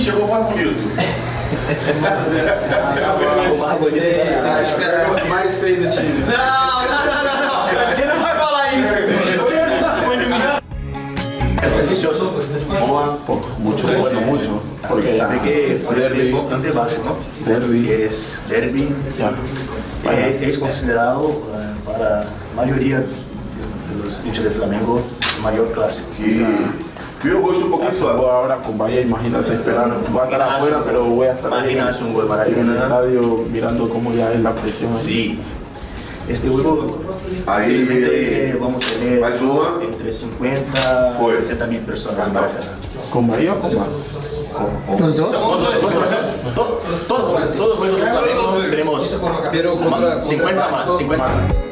chegou mais bonito. O mais bonito. Espera o mais feio do time. Não. Você não vai falar isso. Você não responde nada. Es delicioso. Mucho, bueno, mucho. Porque sabe que por el importante básico, ¿no? Derby. Que es derby. Ya. Es considerado para la mayoría de los hinchas de Flamengo el mayor clásico. E o gosto um pouquinho suave. Ahora con Bahía, imagínate esperar. Voy a estar afuera, pero voy a estar ahí Imagínate un gol en el maravilloso. estadio mirando cómo ya es la presión. Sí. Este juego Ahí, posiblemente vamos a tener mais uma. entre 50 Foi. y 60 mil personas en Maracaná. ¿Con Bahía o con Bahía? Los dos? Todos los juegos de Flamengo tenemos Pero contra 50 más, 50 más.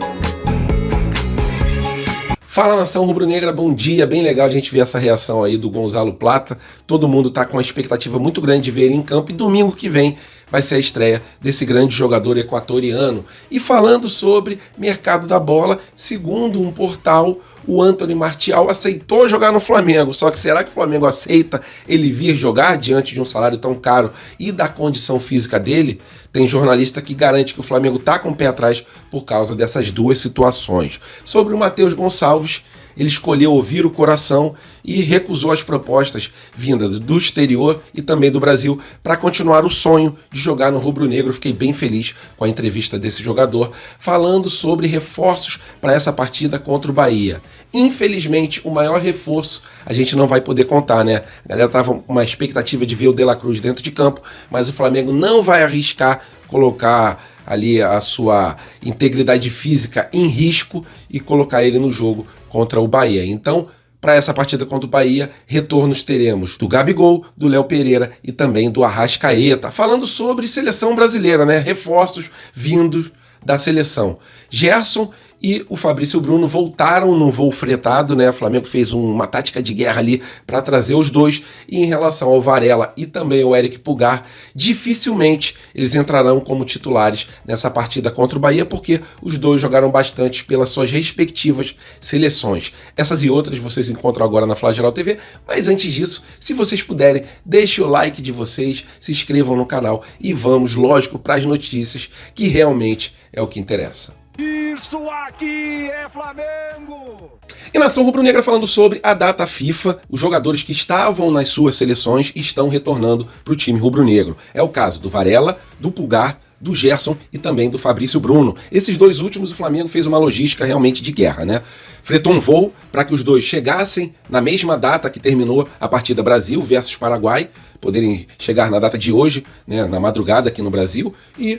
Fala, nação rubro-negra, bom dia, bem legal a gente ver essa reação aí do Gonzalo Plata. Todo mundo tá com uma expectativa muito grande de ver ele em campo e domingo que vem vai ser a estreia desse grande jogador equatoriano. E falando sobre mercado da bola, segundo um portal, o Anthony Martial aceitou jogar no Flamengo. Só que será que o Flamengo aceita ele vir jogar diante de um salário tão caro e da condição física dele? Tem jornalista que garante que o Flamengo tá com o pé atrás por causa dessas duas situações. Sobre o Matheus Gonçalves, ele escolheu ouvir o coração e recusou as propostas vindas do exterior e também do Brasil para continuar o sonho de jogar no rubro-negro. Fiquei bem feliz com a entrevista desse jogador, falando sobre reforços para essa partida contra o Bahia. Infelizmente, o maior reforço a gente não vai poder contar, né? A galera tava com uma expectativa de ver o De La Cruz dentro de campo, mas o Flamengo não vai arriscar colocar ali a sua integridade física em risco e colocar ele no jogo contra o Bahia. Então, para essa partida contra o Bahia, retornos teremos do Gabigol, do Léo Pereira e também do Arrascaeta. Falando sobre seleção brasileira, né? Reforços vindos da seleção. Gerson e o Fabrício Bruno voltaram num voo fretado, né? O Flamengo fez uma tática de guerra ali para trazer os dois. E em relação ao Varela e também ao Eric Pulgar, dificilmente eles entrarão como titulares nessa partida contra o Bahia, porque os dois jogaram bastante pelas suas respectivas seleções. Essas e outras vocês encontram agora na Flageral TV, mas antes disso, se vocês puderem, deixem o like de vocês, se inscrevam no canal e vamos, lógico, para as notícias, que realmente é o que interessa. Isso aqui é Flamengo! E nação rubro-negra falando sobre a data FIFA, os jogadores que estavam nas suas seleções estão retornando para o time rubro-negro. É o caso do Varela, do Pulgar, do Gerson e também do Fabrício Bruno. Esses dois últimos o Flamengo fez uma logística realmente de guerra, né? Fretou um voo para que os dois chegassem na mesma data que terminou a partida Brasil versus Paraguai, poderem chegar na data de hoje, né, na madrugada aqui no Brasil, e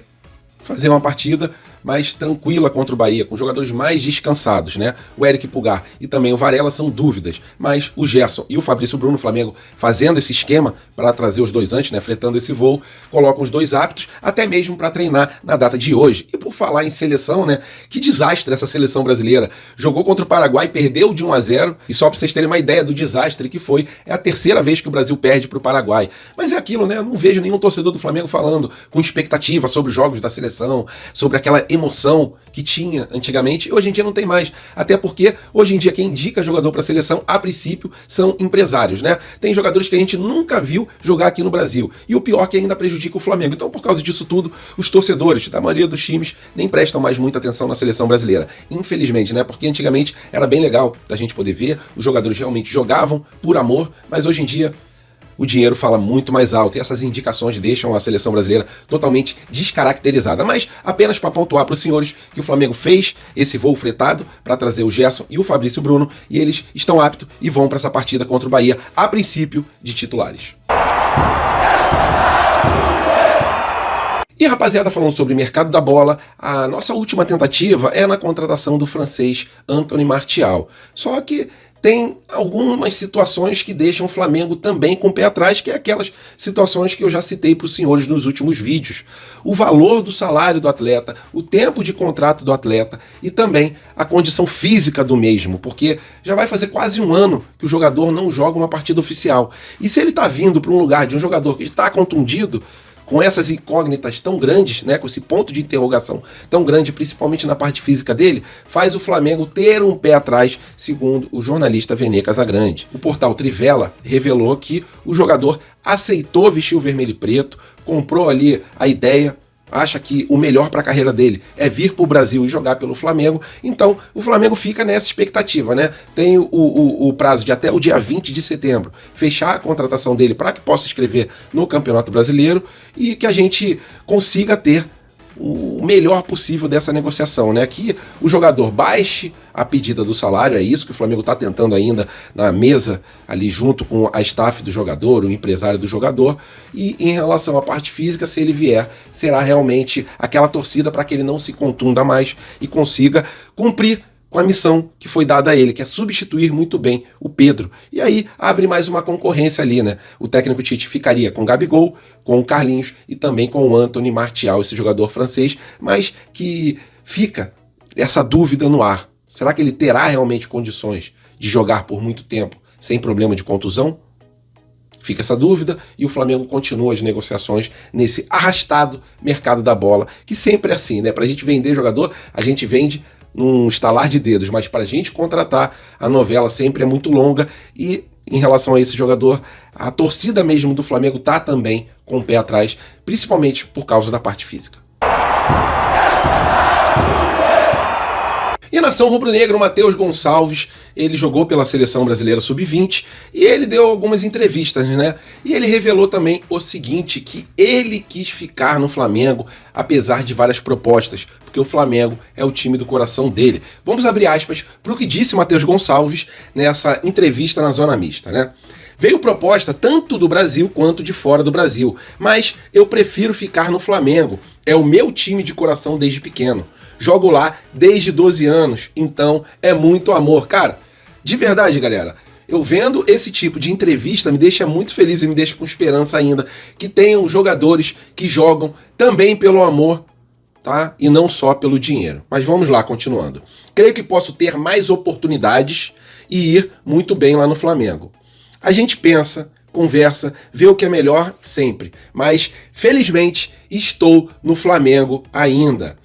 fazer uma partida mais tranquila contra o Bahia, com jogadores mais descansados, né? O Eric Pulgar e também o Varela são dúvidas, mas o Gerson e o Fabrício Bruno, Flamengo, fazendo esse esquema para trazer os dois antes, né? Fretando esse voo, colocam os dois aptos, até mesmo para treinar na data de hoje. E por falar em seleção, né? Que desastre essa seleção brasileira. Jogou contra o Paraguai, perdeu de 1-0, e só para vocês terem uma ideia do desastre que foi, é a terceira vez que o Brasil perde para o Paraguai. Mas é aquilo, né? Eu não vejo nenhum torcedor do Flamengo falando com expectativa sobre os jogos da seleção, sobre aquela emoção que tinha antigamente, e hoje em dia não tem mais. Até porque, hoje em dia, quem indica jogador para a seleção, a princípio, são empresários, né? Tem jogadores que a gente nunca viu jogar aqui no Brasil. E o pior que ainda prejudica o Flamengo. Então, por causa disso tudo, os torcedores da maioria dos times nem prestam mais muita atenção na seleção brasileira. Infelizmente, né? Porque antigamente era bem legal da gente poder ver, os jogadores realmente jogavam por amor, mas hoje em dia o dinheiro fala muito mais alto e essas indicações deixam a seleção brasileira totalmente descaracterizada. Mas apenas para pontuar para os senhores que o Flamengo fez esse voo fretado para trazer o Gerson e o Fabrício Bruno, e eles estão aptos e vão para essa partida contra o Bahia, a princípio de titulares. E rapaziada, falando sobre mercado da bola, a nossa última tentativa é na contratação do francês Anthony Martial. Só que tem algumas situações que deixam o Flamengo também com o pé atrás, que é aquelas situações que eu já citei para os senhores nos últimos vídeos. O valor do salário do atleta, o tempo de contrato do atleta e também a condição física do mesmo, porque já vai fazer quase um ano que o jogador não joga uma partida oficial. E se ele está vindo para um lugar de um jogador que está contundido, com essas incógnitas tão grandes, né, com esse ponto de interrogação tão grande, principalmente na parte física dele, faz o Flamengo ter um pé atrás, segundo o jornalista Vene Casagrande. O portal Trivela revelou que o jogador aceitou vestir o vermelho e preto, comprou ali a ideia, acha que o melhor para a carreira dele é vir para o Brasil e jogar pelo Flamengo, então o Flamengo fica nessa expectativa, né? Tem o prazo de até o dia 20 de setembro fechar a contratação dele para que possa inscrever no Campeonato Brasileiro e que a gente consiga ter o melhor possível dessa negociação, né? Que o jogador baixe a pedida do salário, é isso que o Flamengo está tentando ainda na mesa, ali junto com a staff do jogador, o empresário do jogador, e em relação à parte física, se ele vier, será realmente aquela torcida para que ele não se contunda mais e consiga cumprir com a missão que foi dada a ele, que é substituir muito bem o Pedro. E aí abre mais uma concorrência ali, né? O técnico Tite ficaria com o Gabigol, com o Carlinhos e também com o Anthony Martial, esse jogador francês, mas que fica essa dúvida no ar. Será que ele terá realmente condições de jogar por muito tempo sem problema de contusão? Fica essa dúvida e o Flamengo continua as negociações nesse arrastado mercado da bola, que sempre é assim, né? Pra gente vender jogador, a gente vende num estalar de dedos, mas para a gente contratar, a novela sempre é muito longa e em relação a esse jogador, a torcida mesmo do Flamengo tá também com o pé atrás, principalmente por causa da parte física. E nação rubro-negra, o Matheus Gonçalves, ele jogou pela Seleção Brasileira Sub-20 e ele deu algumas entrevistas, né? E ele revelou também o seguinte, que ele quis ficar no Flamengo, apesar de várias propostas, porque o Flamengo é o time do coração dele. Vamos abrir aspas para o que disse Matheus Gonçalves nessa entrevista na Zona Mista, né? Veio proposta tanto do Brasil quanto de fora do Brasil, mas eu prefiro ficar no Flamengo, é o meu time de coração desde pequeno. Jogo lá desde 12 anos, então é muito amor. Cara, de verdade, galera, eu vendo esse tipo de entrevista me deixa muito feliz e me deixa com esperança ainda que tenham jogadores que jogam também pelo amor, tá? E não só pelo dinheiro. Mas vamos lá, continuando. Creio que posso ter mais oportunidades e ir muito bem lá no Flamengo. A gente pensa, conversa, vê o que é melhor sempre, mas felizmente estou no Flamengo ainda.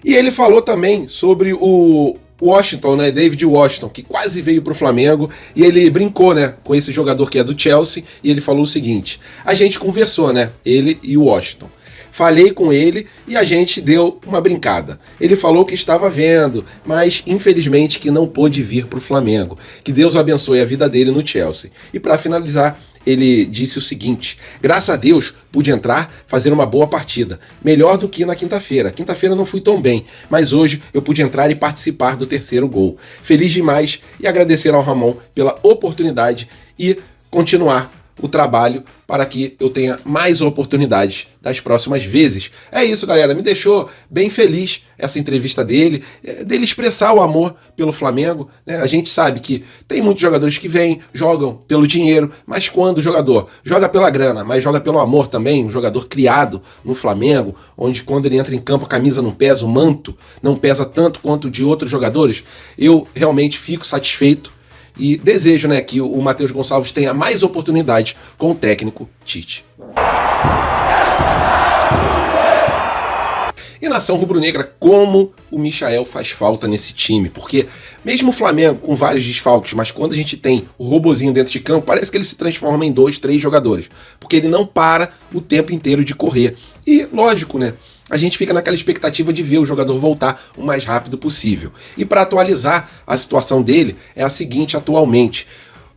E ele falou também sobre o Washington, né, David Washington, que quase veio para o Flamengo, e ele brincou, né, com esse jogador que é do Chelsea, e ele falou o seguinte, a gente conversou, né, ele e o Washington. Falei com ele e a gente deu uma brincada. Ele falou que estava vendo, mas infelizmente que não pôde vir para o Flamengo. Que Deus abençoe a vida dele no Chelsea. E para finalizar, ele disse o seguinte, graças a Deus pude entrar, fazer uma boa partida, melhor do que na quinta-feira. Quinta-feira não fui tão bem, mas hoje eu pude entrar e participar do terceiro gol. Feliz demais e agradecer ao Ramon pela oportunidade e continuar o trabalho para que eu tenha mais oportunidades das próximas vezes. É isso, galera. Me deixou bem feliz essa entrevista dele expressar o amor pelo Flamengo, né? A gente sabe que tem muitos jogadores que vêm, jogam pelo dinheiro, mas quando o jogador joga pela grana, mas joga pelo amor também, um jogador criado no Flamengo, onde quando ele entra em campo a camisa não pesa, o manto não pesa tanto quanto de outros jogadores, eu realmente fico satisfeito e desejo, né, que o Matheus Gonçalves tenha mais oportunidades com o técnico Tite. E nação rubro-negra, como o Michael faz falta nesse time, porque mesmo o Flamengo com vários desfalques, mas quando a gente tem o robozinho dentro de campo, parece que ele se transforma em 2, 3 jogadores, porque ele não para o tempo inteiro de correr. E lógico, né, a gente fica naquela expectativa de ver o jogador voltar o mais rápido possível. E para atualizar a situação dele, é a seguinte atualmente.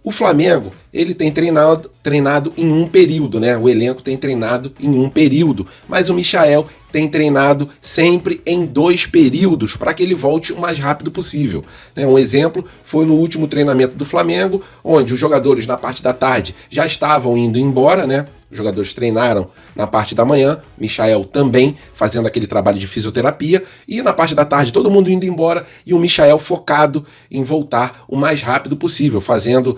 O Flamengo, ele tem treinado em um período, né? O elenco tem treinado em um período, mas o Michael tem treinado sempre em 2 períodos para que ele volte o mais rápido possível. Um exemplo foi no último treinamento do Flamengo, onde os jogadores na parte da tarde já estavam indo embora, né? Os jogadores treinaram na parte da manhã, Michael também fazendo aquele trabalho de fisioterapia, e na parte da tarde todo mundo indo embora e o Michael focado em voltar o mais rápido possível, fazendo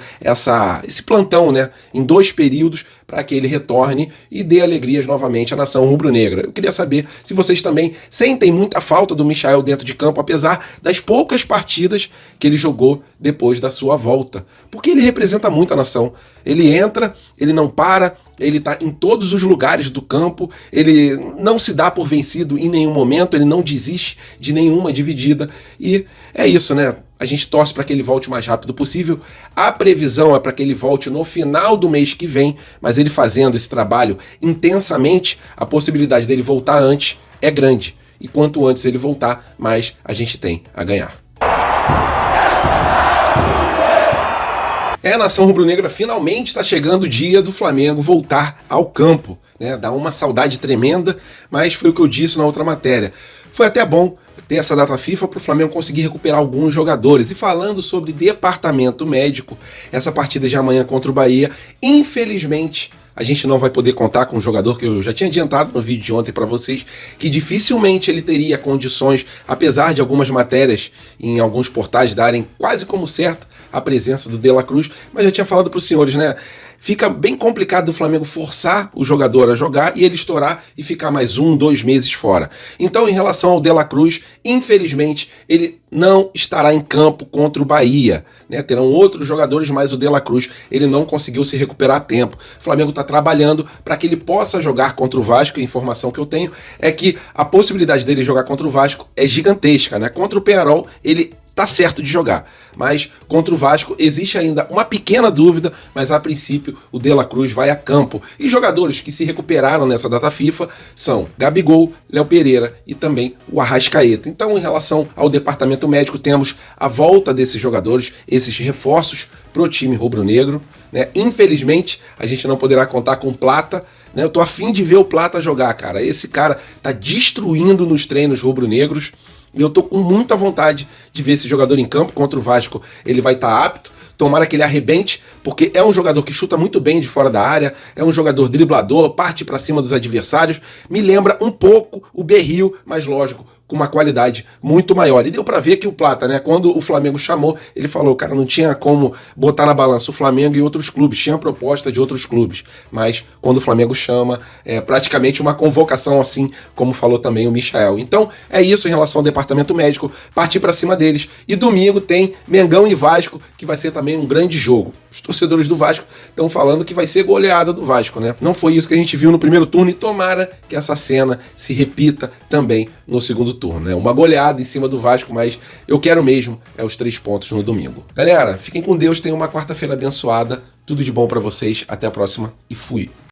esse plantão, né, em 2 períodos para que ele retorne e dê alegrias novamente à nação rubro-negra. Eu queria saber se vocês também sentem muita falta do Michael dentro de campo, apesar das poucas partidas que ele jogou depois da sua volta. Porque ele representa muito a nação. Ele entra, ele não para, ele tá em todos os lugares do campo, ele não se dá por vencido em nenhum momento, ele não desiste de nenhuma dividida. E é isso, né? A gente torce para que ele volte o mais rápido possível. A previsão é para que ele volte no final do mês que vem, mas ele fazendo esse trabalho intensamente, a possibilidade dele voltar antes é grande. E quanto antes ele voltar, mais a gente tem a ganhar. Nação rubro-negra, finalmente está chegando o dia do Flamengo voltar ao campo, né? Dá uma saudade tremenda, mas foi o que eu disse na outra matéria. Foi até bom ter essa data FIFA para o Flamengo conseguir recuperar alguns jogadores. E falando sobre departamento médico, essa partida de amanhã contra o Bahia, infelizmente, a gente não vai poder contar com um jogador que eu já tinha adiantado no vídeo de ontem para vocês, que dificilmente ele teria condições, apesar de algumas matérias em alguns portais darem quase como certa a presença do De La Cruz, mas já tinha falado para os senhores, né? Fica bem complicado do Flamengo forçar o jogador a jogar e ele estourar e ficar mais 1, 2 meses fora. Então, em relação ao De La Cruz, infelizmente, ele não estará em campo contra o Bahia, né? Terão outros jogadores, mas o De La Cruz ele não conseguiu se recuperar a tempo. O Flamengo está trabalhando para que ele possa jogar contra o Vasco. A informação que eu tenho é que a possibilidade dele jogar contra o Vasco é gigantesca, né? Contra o Peñarol, ele tá certo de jogar, mas contra o Vasco existe ainda uma pequena dúvida, mas a princípio o De La Cruz vai a campo. E jogadores que se recuperaram nessa data FIFA são Gabigol, Léo Pereira e também o Arrascaeta. Então, em relação ao departamento médico, temos a volta desses jogadores, esses reforços pro time rubro-negro, né? Infelizmente, a gente não poderá contar com Plata, né? Eu tô a fim de ver o Plata jogar, cara. Esse cara tá destruindo nos treinos rubro-negros. E eu tô com muita vontade de ver esse jogador em campo contra o Vasco. Ele vai estar apto, tomara que ele arrebente, porque é um jogador que chuta muito bem de fora da área, é um jogador driblador, parte para cima dos adversários, me lembra um pouco o Berril, mas lógico, com uma qualidade muito maior. E deu para ver que o Plata, né, quando o Flamengo chamou, ele falou, cara, não tinha como botar na balança o Flamengo e outros clubes, tinha proposta de outros clubes, mas quando o Flamengo chama, é praticamente uma convocação assim, como falou também o Michael. Então, é isso em relação ao departamento médico, partir para cima deles. E domingo tem Mengão e Vasco, que vai ser também um grande jogo. Os torcedores do Vasco estão falando que vai ser goleada do Vasco, né? Não foi isso que a gente viu no primeiro turno e tomara que essa cena se repita também no segundo turno, né? Uma goleada em cima do Vasco, mas eu quero mesmo os 3 pontos no domingo. Galera, fiquem com Deus, tenham uma quarta-feira abençoada, tudo de bom pra vocês, até a próxima e fui!